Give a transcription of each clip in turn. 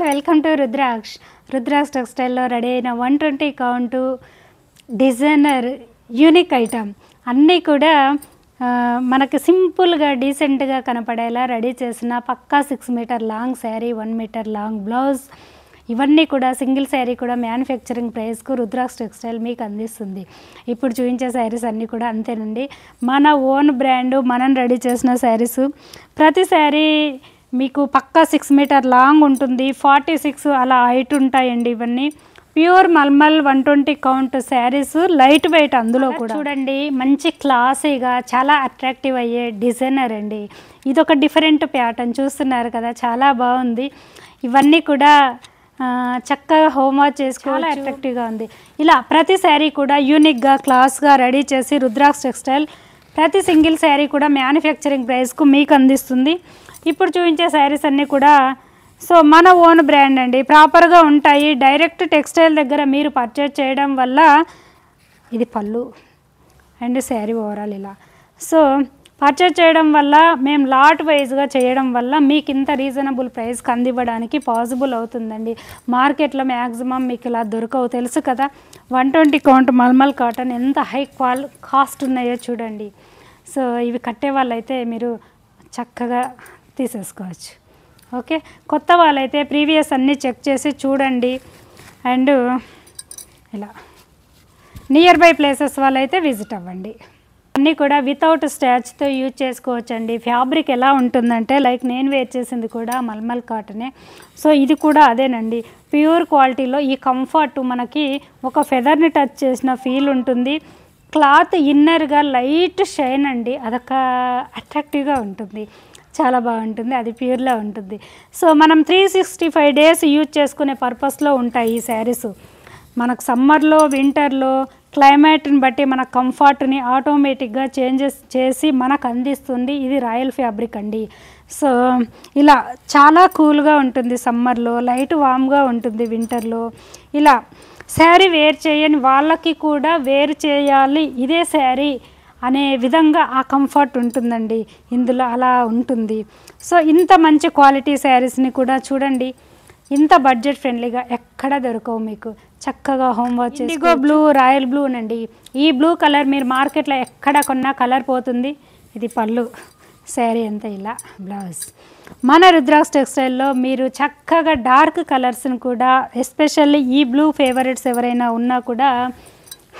Welcome to rudraksha టెక్స్టైల్లో ready అయిన 120 count designer unique item అన్నీ కూడా మనకి సింపుల్గా డీసెంట్గా కనపడేలా రెడీ చేసిన పక్కా 6 metre long sari, 1 metre long blouse, ఇవన్నీ కూడా సింగిల్ శారీ కూడా మ్యానుఫ్యాక్చరింగ్ ప్రైస్కు రుద్రాక్ష టెక్స్టైల్ మీకు అందిస్తుంది. ఇప్పుడు చూపించే శారీస్ అన్నీ కూడా అంతేనండి, మన ఓన్ బ్రాండు, మనం రెడీ చేసిన శారీస్. ప్రతి శారీ మీకు పక్కా 6 మీటర్ లాంగ్ ఉంటుంది, 46 అలా హైట్ ఉంటాయండి. ఇవన్నీ pure mulmul 120 count saris, light weight. అందులో కూడా చూడండి మంచి క్లాసీగా చాలా అట్రాక్టివ్ అయ్యే డిజైనర్ అండి. ఇదొక డిఫరెంట్ ప్యాటర్న్ చూస్తున్నారు కదా, చాలా బాగుంది. ఇవన్నీ కూడా చక్కగా హోంవర్క్ చేసుకోవాలి, అట్రాక్టివ్గా ఉంది. ఇలా ప్రతి శారీ కూడా యూనిక్గా క్లాస్గా రెడీ చేసి రుద్రాక్ష టెక్స్టైల్ ప్రతి సింగిల్ శారీ కూడా మ్యానుఫ్యాక్చరింగ్ ప్రైస్కు మీకు అందిస్తుంది. ఇప్పుడు చూపించే శారీస్ అన్నీ కూడా మన ఓన్ బ్రాండ్ అండి, ప్రాపర్గా ఉంటాయి. డైరెక్ట్ టెక్స్టైల్ దగ్గర మీరు పర్చేజ్ చేయడం వల్ల ఇది పళ్ళు అండ్ శారీ ఓవరాల్ ఇలా పర్చేజ్ చేయడం వల్ల, మేము లాట్ వైజ్గా చేయడం వల్ల మీకు ఇంత రీజనబుల్ ప్రైస్కి అందివ్వడానికి పాసిబుల్ అవుతుందండి. మార్కెట్లో మ్యాక్సిమం మీకు ఇలా దొరకవు, తెలుసు కదా. 120 కౌంట్ మల్మల్ కాటన్ ఎంత హై కాస్ట్ ఉన్నాయో చూడండి. ఇవి కట్టే వాళ్ళైతే మీరు చక్కగా తీసేసుకోవచ్చు. ఓకే, కొత్త వాళ్ళైతే ప్రీవియస్ అన్నీ చెక్ చేసి చూడండి. అండ్ ఇలా నియర్ బై ప్లేసెస్ వాళ్ళైతే విజిట్ అవ్వండి. అన్నీ కూడా వితౌట్ స్టాచ్తో యూజ్ చేసుకోవచ్చండి. ఫ్యాబ్రిక్ ఎలా ఉంటుందంటే లైక్ నేను వేర్ చేసింది కూడా మల్మల్ కాటనే. ఇది కూడా అదేనండి, ప్యూర్ క్వాలిటీలో. ఈ కంఫర్ట్ మనకి ఒక ఫెదర్ని టచ్ చేసిన ఫీల్ ఉంటుంది. క్లాత్ ఇన్నర్గా లైట్ షైన్ అండి, అదొక అట్రాక్టివ్గా ఉంటుంది, చాలా బాగుంటుంది. అది ప్యూర్లో ఉంటుంది. మనం 365 డేస్ యూజ్ చేసుకునే పర్పస్లో ఉంటాయి ఈ శారీస్. మనకు సమ్మర్లో, వింటర్లో క్లైమేట్ని బట్టి మన కంఫర్ట్ని ఆటోమేటిక్గా చేంజెస్ చేసి మనకు అందిస్తుంది. ఇది రాయల్ ఫ్యాబ్రిక్ అండి. ఇలా చాలా కూల్గా ఉంటుంది సమ్మర్లో, లైట్ వామ్గా ఉంటుంది వింటర్లో. ఇలా శారీ వేర్ చేయని వాళ్ళకి కూడా వేర్ చేయాలి ఇదే శారీ అనే విధంగా ఆ కంఫర్ట్ ఉంటుందండి ఇందులో, అలా ఉంటుంది. ఇంత మంచి క్వాలిటీ శారీస్ని కూడా చూడండి, ఇంత బడ్జెట్ ఫ్రెండ్లీగా ఎక్కడ దొరకవు మీకు. చక్కగా హోంవర్క్ చేసి ఇండిగో బ్లూ, రాయల్ బ్లూ అండి. ఈ బ్లూ కలర్ మీరు మార్కెట్లో ఎక్కడ కొన్నా కలర్ పోతుంది. ఇది పళ్ళు, శారీ అంతా ఇలా బ్లౌజ్. మన రుద్రాక్ష టెక్స్టైల్లో మీరు చక్కగా డార్క్ కలర్స్ని కూడా, ఎస్పెషల్లీ ఈ బ్లూ ఫేవరెట్స్ ఎవరైనా ఉన్నా కూడా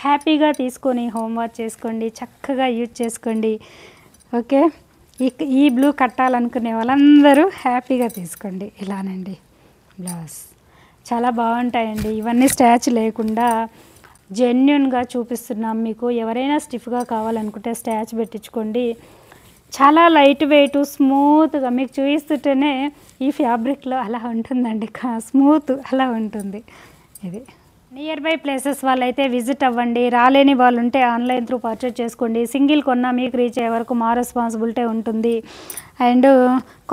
హ్యాపీగా తీసుకొని హోంవర్క్ చేసుకోండి, చక్కగా యూజ్ చేసుకోండి. ఓకే, ఈ బ్లూ కట్టాలనుకునే వాళ్ళందరూ హ్యాపీగా తీసుకోండి. ఇలానండి బ్లౌజ్, చాలా బాగుంటాయండి. ఇవన్నీ స్టాచ్ లేకుండా జెన్యున్గా చూపిస్తున్నాం మీకు. ఎవరైనా స్టిఫ్గా కావాలనుకుంటే స్టాచ్ పెట్టించుకోండి. చాలా లైట్ వెయిట్, స్మూత్గా మీకు చూపిస్తుంటేనే ఈ ఫ్యాబ్రిక్లో అలా ఉంటుందండి, స్మూత్ అలా ఉంటుంది. ఇది నియర్ బై ప్లేసెస్ వాళ్ళైతే విజిట్ అవ్వండి. రాలేని వాళ్ళు ఉంటే ఆన్లైన్ త్రూ పర్చేజ్ చేసుకోండి. సింగిల్ కొన్నా మీకు రీచ్ అయ్యే వరకు మా రెస్పాన్సిబిలిటీ ఉంటుంది. అండ్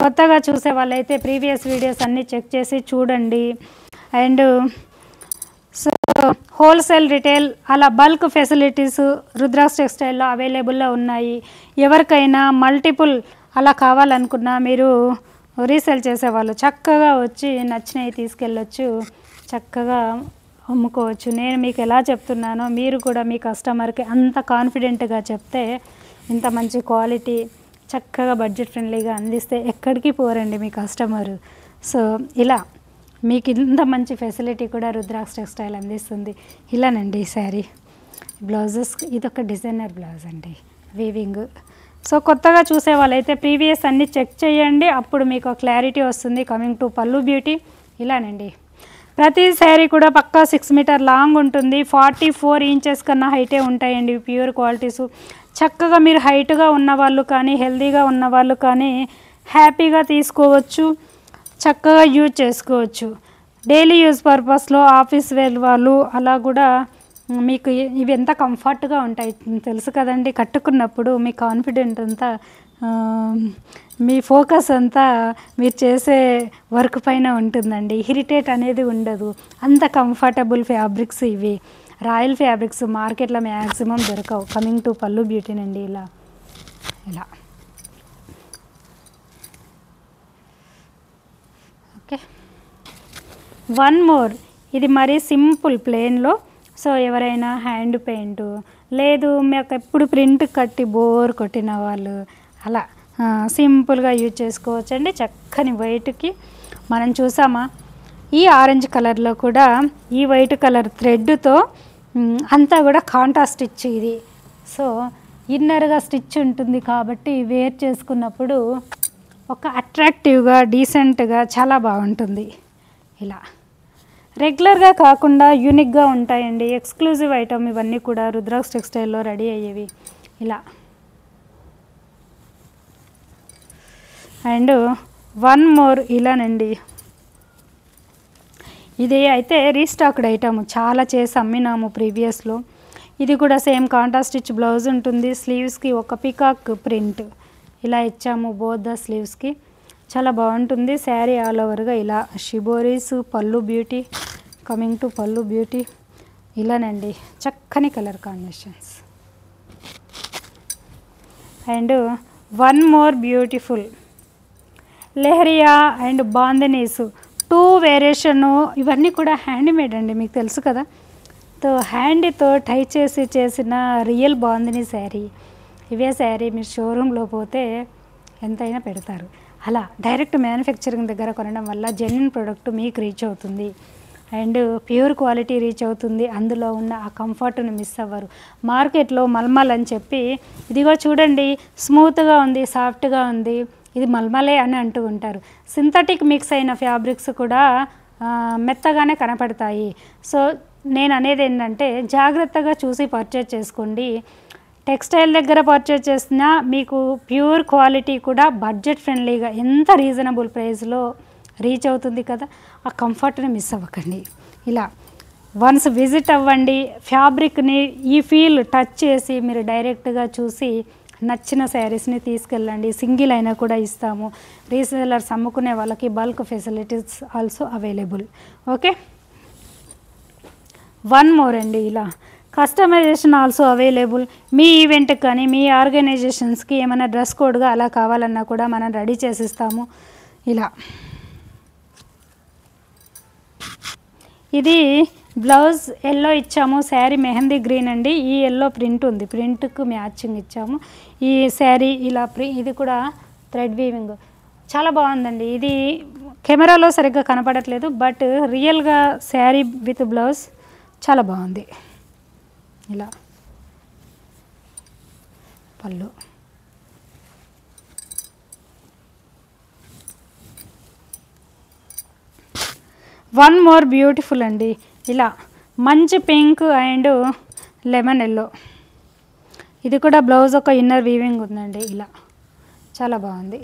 కొత్తగా చూసే వాళ్ళైతే ప్రీవియస్ వీడియోస్ అన్నీ చెక్ చేసి చూడండి. అండ్ హోల్సేల్, రిటైల్ అలా బల్క్ ఫెసిలిటీస్ రుద్రాక్ష టెక్స్టైల్లో అవైలబుల్లో ఉన్నాయి. ఎవరికైనా మల్టిపుల్ అలా కావాలనుకున్నా మీరు రీసేల్ చేసేవాళ్ళు చక్కగా వచ్చి నచ్చినవి తీసుకెళ్ళొచ్చు, చక్కగా అమ్ముకోవచ్చు. నేను మీకు ఎలా చెప్తున్నానో మీరు కూడా మీ కస్టమర్కి అంత కాన్ఫిడెంట్గా చెప్తే, ఇంత మంచి క్వాలిటీ చక్కగా బడ్జెట్ ఫ్రెండ్లీగా అందిస్తే ఎక్కడికి పోరండి మీ కస్టమరు. ఇలా మీకు ఇంత మంచి ఫెసిలిటీ కూడా రుద్రాక్ష టెక్స్టైల్ అందిస్తుంది. ఇలానండి శారీ బ్లౌజెస్. ఇదొక డిజైనర్ బ్లౌజ్ అండి, వీవింగ్. కొత్తగా చూసే వాళ్ళైతే ప్రీవియస్ అన్నీ చెక్ చేయండి, అప్పుడు మీకు క్లారిటీ వస్తుంది. కమింగ్ టు పళ్ళు బ్యూటీ, ఇలానండి ప్రతి శారీ కూడా పక్కా 6 మీటర్ లాంగ్ ఉంటుంది. 44 ఇంచెస్ కన్నా హైటే ఉంటాయండి ప్యూర్ క్వాలిటీస్. చక్కగా మీరు హైట్గా ఉన్నవాళ్ళు కానీ, హెల్తీగా ఉన్నవాళ్ళు కానీ హ్యాపీగా తీసుకోవచ్చు, చక్కగా యూజ్ చేసుకోవచ్చు. డైలీ యూజ్ పర్పస్లో ఆఫీస్ వేర్ వాళ్ళు అలా కూడా మీకు ఇవి ఎంత కంఫర్ట్గా ఉంటాయి తెలుసు కదండి. కట్టుకున్నప్పుడు మీ కాన్ఫిడెంట్ అంతా, మీ ఫోకస్ అంతా మీరు చేసే వర్క్ పైన ఉంటుందండి. ఇరిటేట్ అనేది ఉండదు, అంత కంఫర్టబుల్ ఫ్యాబ్రిక్స్ ఇవి. రాయల్ ఫ్యాబ్రిక్స్ మార్కెట్లో మ్యాక్సిమం దొరకవు. కమింగ్ టు పళ్ళు బ్యూటీనండి, ఇలా ఇలా ఓకే. వన్ మోర్, ఇది మరీ సింపుల్ ప్లెయిన్లో. సో ఎవరైనా హ్యాండ్ పెయింట్ లేదు, మీకు ఎప్పుడు ప్రింట్ కట్టి బోర్ కొట్టిన వాళ్ళు అలా సింపుల్గా యూజ్ చేసుకోవచ్చండి. చక్కని వైట్కి మనం చూసామా, ఈ ఆరెంజ్ కలర్లో కూడా ఈ వైట్ కలర్ థ్రెడ్తో అంతా కూడా కాంట్రాస్ట్ స్టిచ్ ఇది. సో ఇన్నర్గా స్టిచ్ ఉంటుంది కాబట్టి వేర్ చేసుకున్నప్పుడు ఒక అట్రాక్టివ్గా డీసెంట్గా చాలా బాగుంటుంది. ఇలా రెగ్యులర్గా కాకుండా యూనిక్గా ఉంటాయండి. ఎక్స్క్లూజివ్ ఐటమ్ ఇవన్నీ కూడా రుద్రాక్ష టెక్స్టైల్లో రెడీ అయ్యేవి. ఇలా అండ్ వన్ మోర్ ఇలానండి. ఇది అయితే రీస్టాక్డ్ ఐటమ్, చాలా చేసి అమ్మినాము ప్రీవియస్లో. ఇది కూడా సేమ్ కాంట్రాస్ట్ స్టిచ్ బ్లౌజ్ ఉంటుంది. స్లీవ్స్కి ఒక పికాక్ ప్రింట్ ఇలా ఇచ్చాము బోత్ ద స్లీవ్స్కి. చాలా బాగుంటుంది. శారీ ఆల్ ఓవర్గా ఇలా shiboris, pallu beauty, coming to pallu beauty ఇలానండి. చక్కని colour combinations. And one more beautiful lehariya and bandhanis, 2 variation. ఇవన్నీ కూడా హ్యాండ్మేడ్ అండి, మీకు తెలుసు కదా. తో హ్యాండ్తో టై చేసి చేసిన రియల్ బాందిని శారీ. ఇవే శారీ మీరు షోరూంలో పోతే ఎంతైనా పెడతారు. అలా డైరెక్ట్ మ్యానుఫ్యాక్చరింగ్ దగ్గర కొనడం వల్ల జెన్యున్ ప్రోడక్ట్ మీకు రీచ్ అవుతుంది అండ్ ప్యూర్ క్వాలిటీ రీచ్ అవుతుంది. అందులో ఉన్న ఆ కంఫర్ట్ని మిస్ అవ్వరు. మార్కెట్లో మల్మల్ అని చెప్పి, ఇదిగో చూడండి స్మూత్గా ఉంది, సాఫ్ట్గా ఉంది, ఇది మల్మలే అని అంటూ ఉంటారు. సింథటిక్ మిక్స్ అయిన ఫ్యాబ్రిక్స్ కూడా మెత్తగానే కనపడతాయి. సో నేను అనేది ఏంటంటే జాగ్రత్తగా చూసి పర్చేజ్ చేసుకోండి. టెక్స్టైల్ దగ్గర పర్చేజ్ చేసినా మీకు ప్యూర్ క్వాలిటీ కూడా బడ్జెట్ ఫ్రెండ్లీగా ఎంత రీజనబుల్ ప్రైస్లో రీచ్ అవుతుంది కదా. ఆ కంఫర్ట్ని మిస్ అవ్వకండి. ఇలా వన్స్ విజిట్ అవ్వండి. ఫ్యాబ్రిక్ని ఈ ఫీల్ టచ్ చేసి మీరు డైరెక్ట్గా చూసి నచ్చిన శారీస్ని తీసుకెళ్ళండి. సింగిల్ అయినా కూడా ఇస్తాము. రీసేలర్స్ అమ్ముకునే వాళ్ళకి bulk facilities also available. Okay, one more అండి. ఇలా కస్టమైజేషన్ ఆల్సో అవైలబుల్. మీ ఈవెంట్కి కానీ మీ ఆర్గనైజేషన్స్కి ఏమైనా డ్రెస్ కోడ్గా అలా కావాలన్నా కూడా మనం రెడీ చేసిస్తాము. ఇలా ఇది బ్లౌజ్ ఎల్లో ఇచ్చాము, శారీ మెహందీ గ్రీన్ అండి. ఈ ఎల్లో ప్రింట్ ఉంది, ప్రింట్కు మ్యాచింగ్ ఇచ్చాము. ఈ శారీ ఇలా ఇది కూడా థ్రెడ్ వీవింగ్ చాలా బాగుందండి. ఇది కెమెరాలో సరిగ్గా కనపడట్లేదు, బట్ రియల్గా శారీ విత్ బ్లౌజ్ చాలా బాగుంది. ఇలా పళ్ళు, వన్ మోర్ బ్యూటిఫుల్ అండి. ఇలా మంచి పింక్ అండ్ లెమన్ ఎల్లో. ఇది కూడా బ్లౌజ్ ఒక ఇన్నర్ వీవింగ్ ఉందండి. ఇలా చాలా బాగుంది,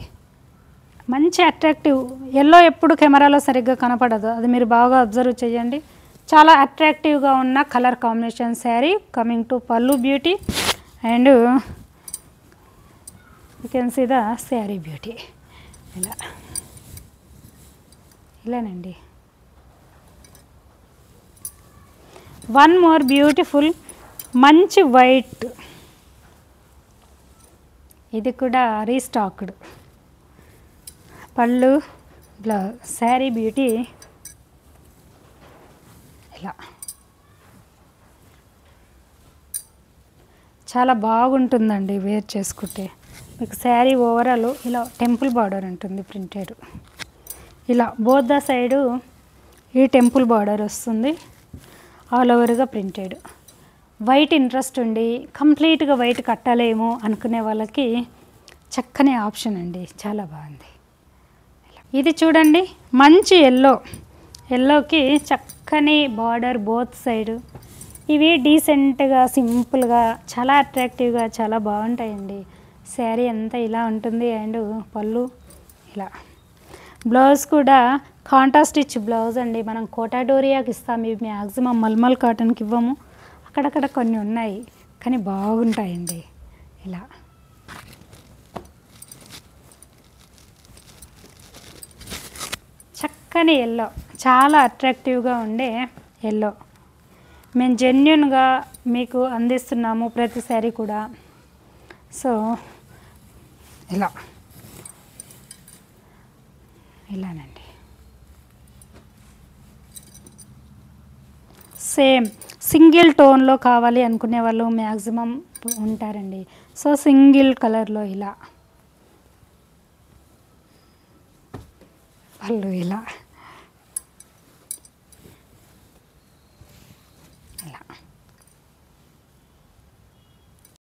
మంచి అట్రాక్టివ్. ఎల్లో ఎప్పుడు కెమెరాలో సరిగ్గా కనపడదు, అది మీరు బాగా అబ్జర్వ్ చేయండి. చాలా అట్రాక్టివ్గా ఉన్న colour combination sari. Coming to pallu beauty and you can see the sari beauty. ఇలా ఇలానండి. వన్ మోర్ బ్యూటిఫుల్ మంచి వైట్, ఇది కూడా రీస్టాక్డ్. పళ్ళు బ్లౌజ్, శారీ బ్యూటీ. ఇలా చాలా బాగుంటుందండి వేర్ చేసుకుంటే. మీకు శారీ ఓవరాల్ ఇలా టెంపుల్ బార్డర్ ఉంటుంది ప్రింటెడ్. ఇలా బోత్ ద సైడు ఈ టెంపుల్ బార్డర్ వస్తుంది, ఆల్ ఓవర్గా ప్రింటెడ్. వైట్ ఇంట్రెస్ట్ ఉండి కంప్లీట్గా వైట్ కట్టలేము అనుకునే వాళ్ళకి చక్కని ఆప్షన్ అండి, చాలా బాగుంది. ఇది చూడండి మంచి ఎల్లో, ఎల్లోకి చక్కని బార్డర్ బోత్ సైడ్. ఇవి డీసెంట్గా సింపుల్గా చాలా అట్రాక్టివ్గా చాలా బాగుంటాయండి. శారీ అంతా ఇలా ఉంటుంది అండ్ పళ్ళు ఇలా. బ్లౌజ్ కూడా కాంట్రాస్ట్ స్టిచ్ బ్లౌజ్ అండి. మనం కోటాడోరియాకి ఇస్తాం, ఇవి మ్యాక్సిమం మల్మల్ కాటన్కి ఇవ్వము. అక్కడక్కడ కొన్ని ఉన్నాయి కానీ బాగుంటాయండి. ఇలా చక్కని ఎల్లో, చాలా అట్రాక్టివ్గా ఉండే ఎల్లో మేము జెన్యున్గా మీకు అందిస్తున్నాము ప్రతి శారీ కూడా. సో ఇలా ఇలానండి. సేమ్ సింగిల్ టోన్లో కావాలి అనుకునే వాళ్ళు మ్యాక్సిమం ఉంటారండి. సో సింగిల్ కలర్లో ఇలా పళ్ళు ఇలా